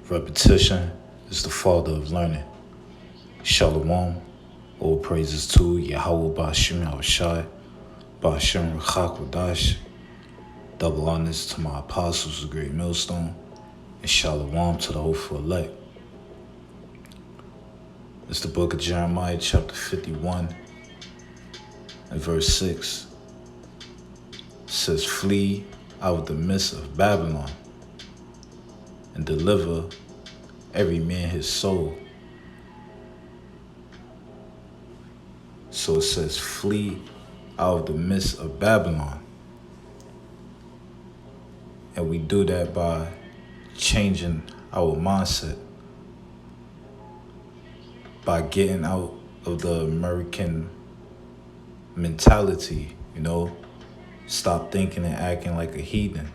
Repetition is the father of learning. Shalom, all praises to Yahweh Ba'ashim Yahushai, Ba'ashim Ruchak double honors to my apostles, the great millstone, and shalom to the hopeful elect. It's the book of Jeremiah, chapter 51, and verse 6. It says, "Flee out of the midst of Babylon, and deliver every man his soul." So it says, flee out of the midst of Babylon. And we do that by changing our mindset, by getting out of the American mentality, stop thinking and acting like a heathen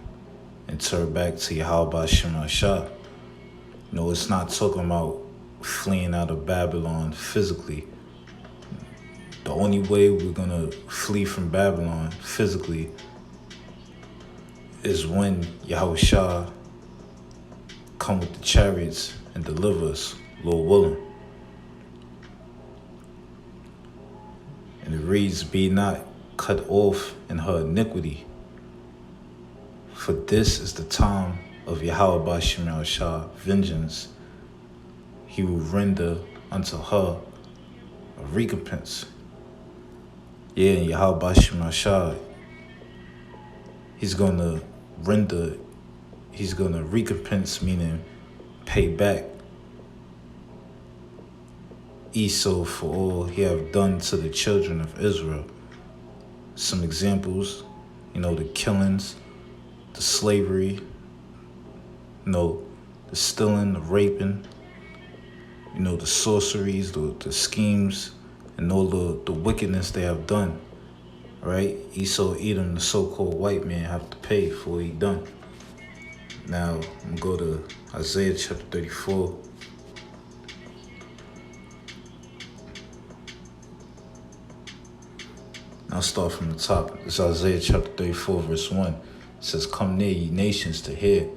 and turn back to Yahweh Shem Shah. It's not talking about fleeing out of Babylon physically. The only way we're going to flee from Babylon physically is when Yahweh Shah come with the chariots and deliver us, Lord willing. And it reads, "Be not cut off in her iniquity, for this is the time of Yahweh Ba'ashim Yahushai vengeance. He will render unto her a recompense." Yeah, and Yahweh Ba'ashim Yahushai, he's going to recompense, meaning pay back Esau for all he have done to the children of Israel. Some examples, the killings, the slavery, the stealing, the raping, the sorceries, the schemes, and all the wickedness they have done, right? Esau, Edom, the so-called white man, have to pay for what he done. Now, I'm going to go to Isaiah chapter 34. I'll start from the top. It's Isaiah chapter 34, verse 1. It says, "Come near, ye nations, to hear,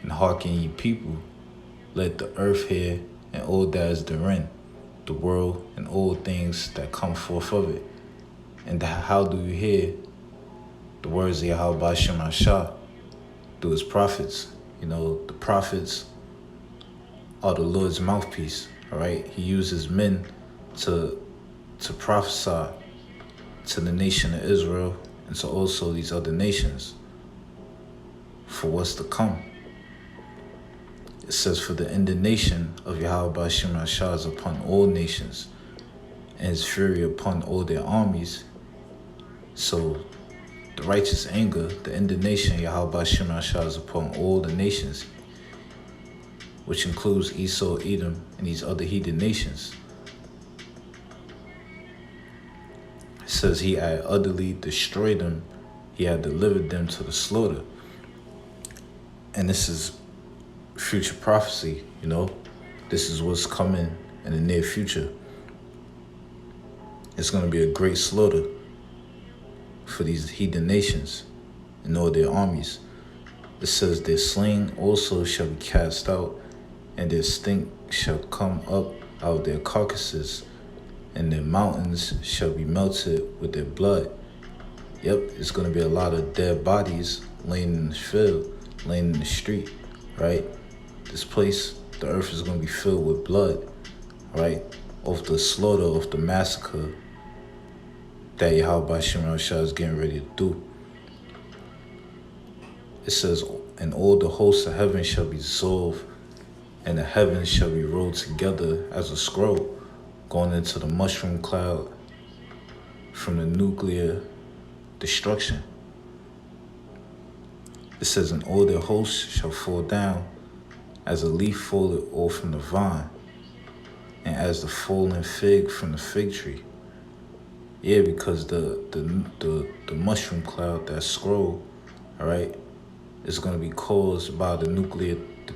and hearken, ye people. Let the earth hear, and all that is therein, the world, and all things that come forth of it." And how do you hear the words of Yahweh Ba'ashim Yahushai? Through his prophets. The prophets are the Lord's mouthpiece, all right? He uses men to prophesy to the nation of Israel and to also these other nations for what's to come. It says, "For the indignation of Yahweh Ba'ashim Yahushai is upon all nations, and his fury upon all their armies." So the righteous anger, the indignation of Yahweh Ba'ashim Yahushai is upon all the nations, which includes Esau, Edom, and these other heathen nations. It says he had utterly destroyed them, he had delivered them to the slaughter. And this is future prophecy, This is what's coming in the near future. It's going to be a great slaughter for these heathen nations and all their armies. It says, "Their slain also shall be cast out, and their stink shall come up out of their carcasses, and their mountains shall be melted with their blood." Yep, it's going to be a lot of dead bodies laying in the field, laying in the street, right? This place, the earth is going to be filled with blood, right? Of the slaughter, of the massacre that Yahweh Ba'ashim Yahushai is getting ready to do. It says, "And all the hosts of heaven shall be dissolved, and the heavens shall be rolled together as a scroll," going into the mushroom cloud from the nuclear destruction. It says, "And all their hosts shall fall down as a leaf falleth off from the vine, and as the fallen fig from the fig tree." Yeah, because the mushroom cloud, that scroll, all right, is going to be caused by the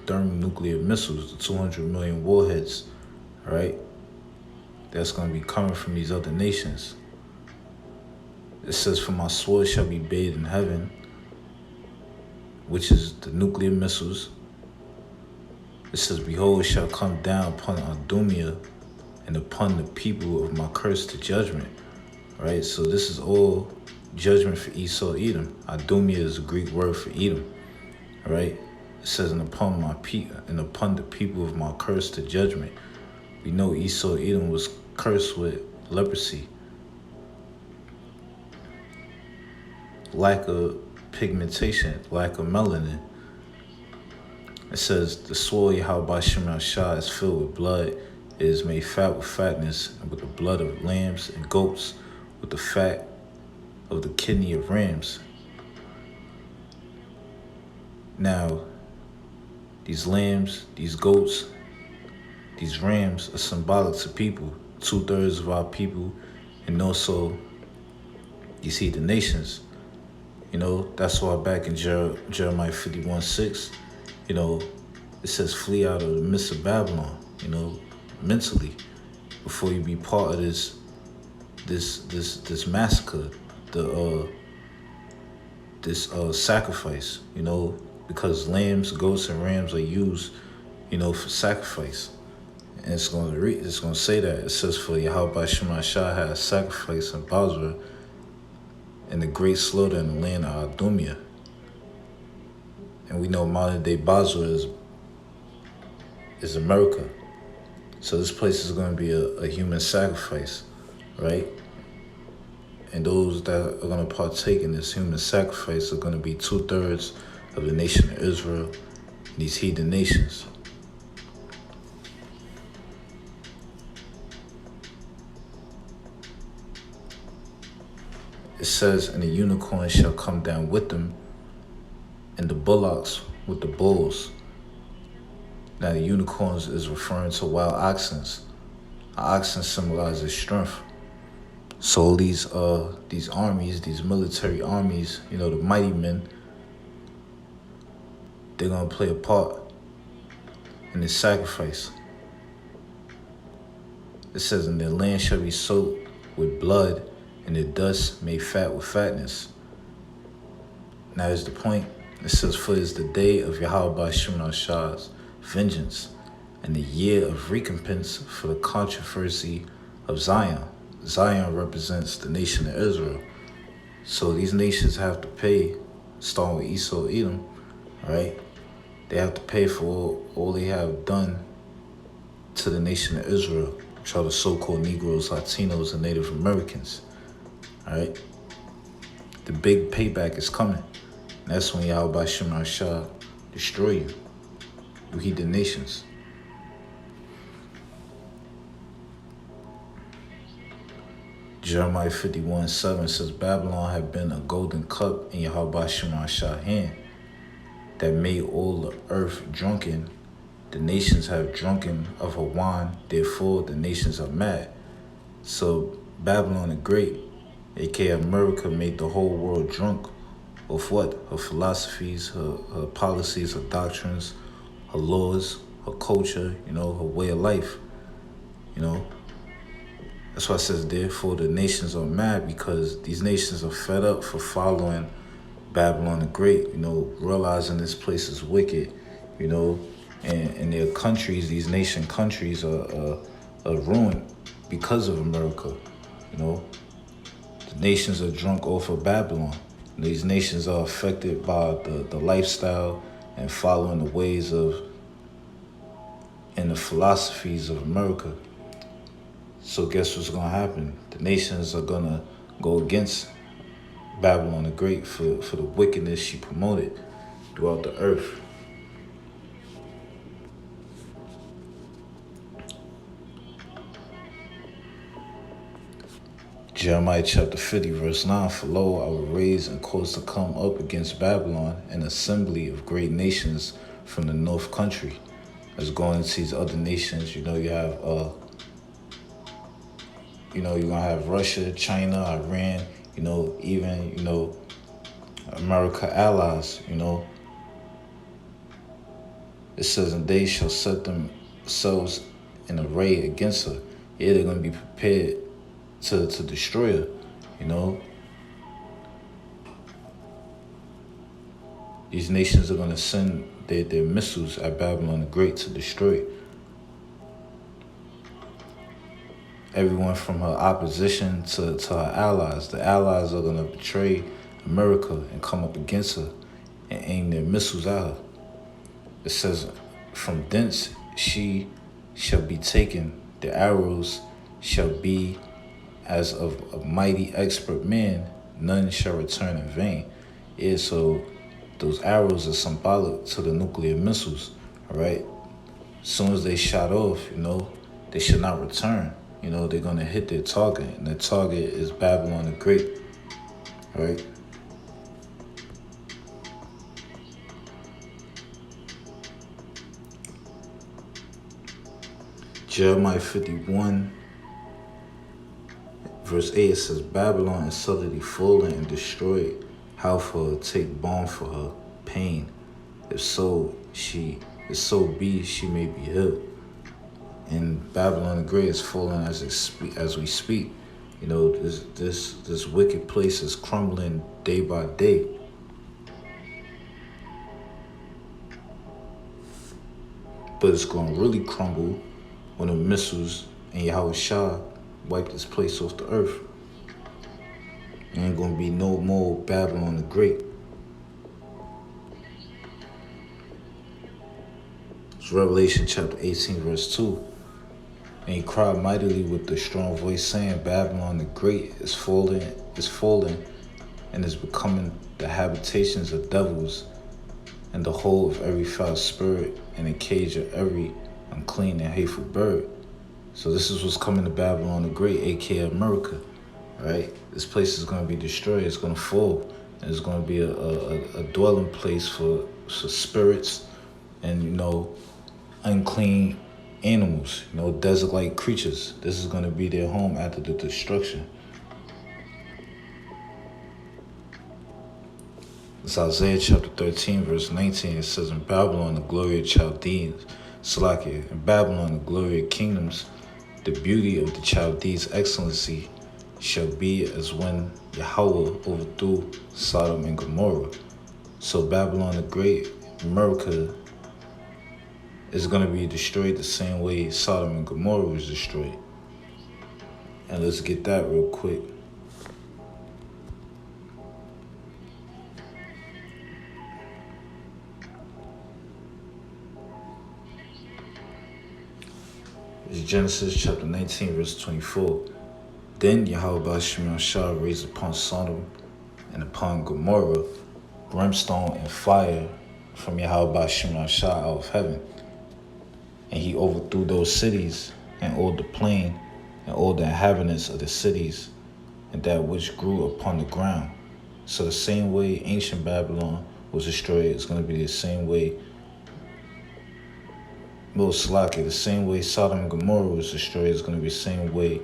thermonuclear missiles, the 200 million warheads, all right, that's going to be coming from these other nations. It says, "For my sword shall be bathed in heaven," which is the nuclear missiles, It says, behold, it shall come down upon Adumia and upon the people of my curse to judgment. Right? So this is all judgment for Esau, Edom. Adumia is a Greek word for Edom. Right? It says, and upon the people of my curse to judgment. We know Esau, Edom was cursed with leprosy, lack of pigmentation, lack of melanin. It says, the soil Yahweh Shem Shah is filled with blood. It is made fat with fatness, and with the blood of lambs and goats, with the fat of the kidney of rams. Now, these lambs, these goats, these rams are symbolic to people, 2/3 of our people, and also, you see, the nations. You know, that's why back in Jeremiah 51:6, you know, it says flee out of the midst of Babylon, you know, mentally, before you be part of this massacre, this sacrifice, you know, because lambs, goats, and rams are used, you know, for sacrifice. And it's gonna say that. It says, for Yahweh Shema Shah had sacrifice in Basra and the great slaughter in the land of Adumia. And we know modern day Basra is America. So this place is going to be a human sacrifice, right? And those that are going to partake in this human sacrifice are going to be 2/3 of the nation of Israel and these heathen nations. It says, and the unicorn shall come down with them, and the bullocks with the bulls. Now the unicorns is referring to wild oxen. Oxen symbolizes strength. So these armies, these military armies, you know, the mighty men, they're gonna play a part in this sacrifice. It says, and their land shall be soaked with blood, and the dust made fat with fatness. Now is the point. It says, for it is the day of Yahweh Shem Shah's vengeance, and the year of recompense for the controversy of Zion. Zion represents the nation of Israel. So these nations have to pay, starting with Esau, Edom, right? They have to pay for all they have done to the nation of Israel, which are the so-called Negroes, Latinos, and Native Americans, all right? The big payback is coming. And that's when Yahweh Shem Shah destroy you. You heathen nations. Jeremiah 51:7 says, Babylon had been a golden cup in Yahweh Shem Shah's hand that made all the earth drunken. The nations have drunken of her wine, therefore the nations are mad. So Babylon the Great, aka America, made the whole world drunk of what? Her philosophies, her policies, her doctrines, her laws, her culture, you know, her way of life, you know. That's why it says, therefore the nations are mad, because these nations are fed up for following Babylon the Great, you know, realizing this place is wicked, you know, and their countries, these nation countries are ruined because of America, you know. The nations are drunk off of Babylon. These nations are affected by the lifestyle and following the ways of and the philosophies of America. So guess what's going to happen? The nations are going to go against Babylon the Great for the wickedness she promoted throughout the earth. Jeremiah chapter 50, verse 9, for lo, I will raise and cause to come up against Babylon an assembly of great nations from the north country. As going into these other nations, you know, you have, you're going to have Russia, China, Iran, you know, even, you know, America allies, you know. It says, and they shall set themselves in array against her. Yeah, they're going to be prepared to destroy her, you know. These nations are going to send their missiles at Babylon the Great to destroy it. Everyone from her opposition to her allies. The allies are going to betray America and come up against her and aim their missiles at her. It says, from thence she shall be taken. The arrows shall be as of a mighty expert man. None shall return in vain. Yeah, so those arrows are symbolic to the nuclear missiles, all right? As soon as they shot off, they should not return. They're going to hit their target, and their target is Babylon the Great, all right? Jeremiah 51, verse 8, it says, Babylon is suddenly fallen and destroyed. How for her take balm for her pain? If so be she may be healed. And Babylon the Great is falling as we speak. This wicked place is crumbling day by day. But it's going to really crumble when the missiles and Yahweh Shah wipe this place off the earth. There ain't going to be no more Babylon the Great. It's Revelation chapter 18, verse 2. And he cried mightily with a strong voice, saying, Babylon the Great is fallen, and is becoming the habitations of devils, and the hole of every foul spirit, and a cage of every unclean and hateful bird. So this is what's coming to Babylon the Great, aka America, right? This place is going to be destroyed. It's going to fall. And it's going to be a dwelling place for spirits and, unclean animals, desert-like creatures. This is going to be their home after the destruction. It's Isaiah chapter 13, verse 19. It says, in Babylon, the glory of Chaldeans, Salakia, in Babylon, the glory of kingdoms, the beauty of the Chaldees' excellency shall be as when Yahweh overthrew Sodom and Gomorrah. So Babylon the Great, America, is going to be destroyed the same way Sodom and Gomorrah was destroyed. And let's get that real quick. It's Genesis chapter 19, verse 24. Then Yahweh Ba'Shem Shah raised upon Sodom and upon Gomorrah brimstone and fire from Yahweh Ba'Shem Shah out of heaven. And he overthrew those cities and all the plain and all the inhabitants of the cities and that which grew upon the ground. So the same way ancient Babylon was destroyed is going to be the same way, most likely the same way Sodom and Gomorrah was destroyed is going to be the same way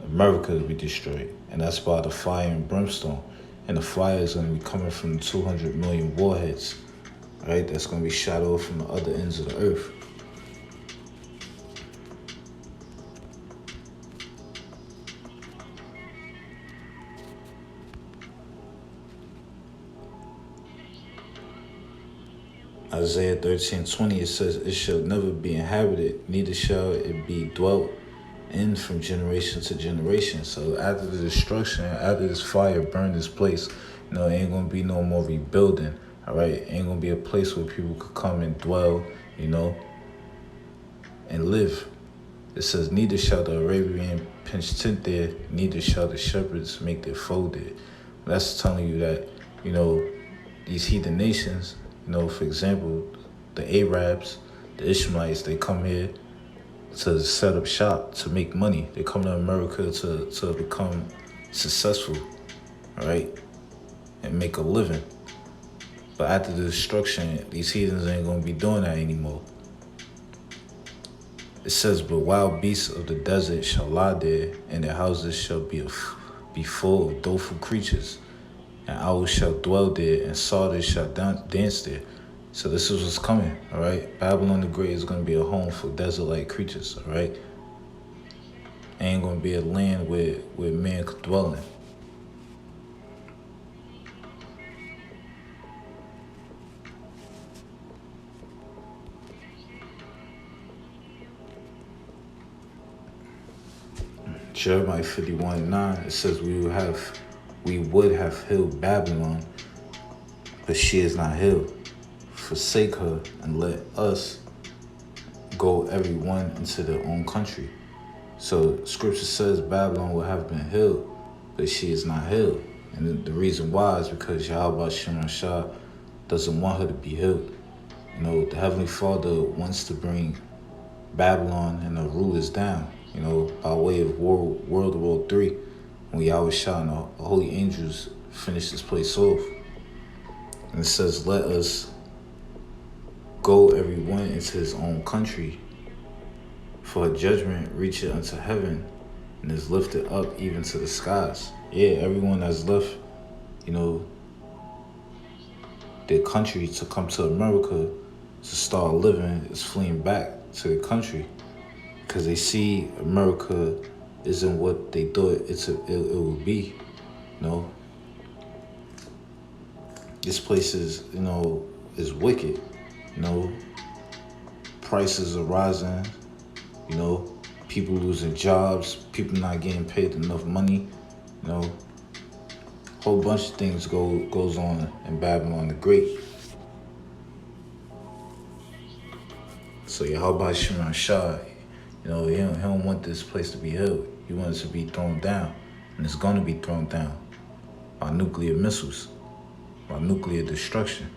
America will be destroyed. And that's by the fire and brimstone. And the fire is going to be coming from the 200 million warheads, right? That's going to be shot off from the other ends of the earth. Isaiah 13:20, it says, it shall never be inhabited, neither shall it be dwelt in from generation to generation. So after the destruction, after this fire burned this place, it ain't going to be no more rebuilding, all right? It ain't going to be a place where people could come and dwell, and live. It says, neither shall the Arabian pitch tent there, neither shall the shepherds make their fold there. That's telling you that, these heathen nations, for example, the Arabs, the Ishmaelites, they come here to set up shop, to make money. They come to America to become successful, all right, and make a living. But after the destruction, these heathens ain't going to be doing that anymore. It says, but wild beasts of the desert shall lie there, and their houses shall be full of doleful creatures. And owls shall dwell there, and satyrs shall dance there. So this is what's coming, all right? Babylon the Great is going to be a home for desert-like creatures, all right? Ain't going to be a land where man could dwell in. Jeremiah 51:9, it says we would have healed Babylon, but she is not healed. Forsake her and let us go every one into their own country. So scripture says Babylon will have been healed, but she is not healed. And the reason why is because Yahweh Shem Shah doesn't want her to be healed. You know, the Heavenly Father wants to bring Babylon and the rulers down, you know, by way of World War III, when Yahweh Shah and the holy angels finish this place off. And it says, let us go every one into his own country, for judgment reacheth unto heaven and is lifted up even to the skies. Yeah, everyone that's left, you know, their country to come to America to start living is fleeing back to the country because they see America isn't what they thought it would be. You know, this place is, you know, is wicked. You know, prices are rising. You know, people losing jobs, people not getting paid enough money. You know, whole bunch of things goes on in Babylon the Great. So Yahweh Shema Shah, you know, he don't want this place to be held. He wants it to be thrown down, and it's going to be thrown down by nuclear missiles, by nuclear destruction.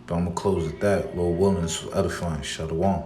But I'm gonna close with that. Lord willing, this was edifying. Shalom.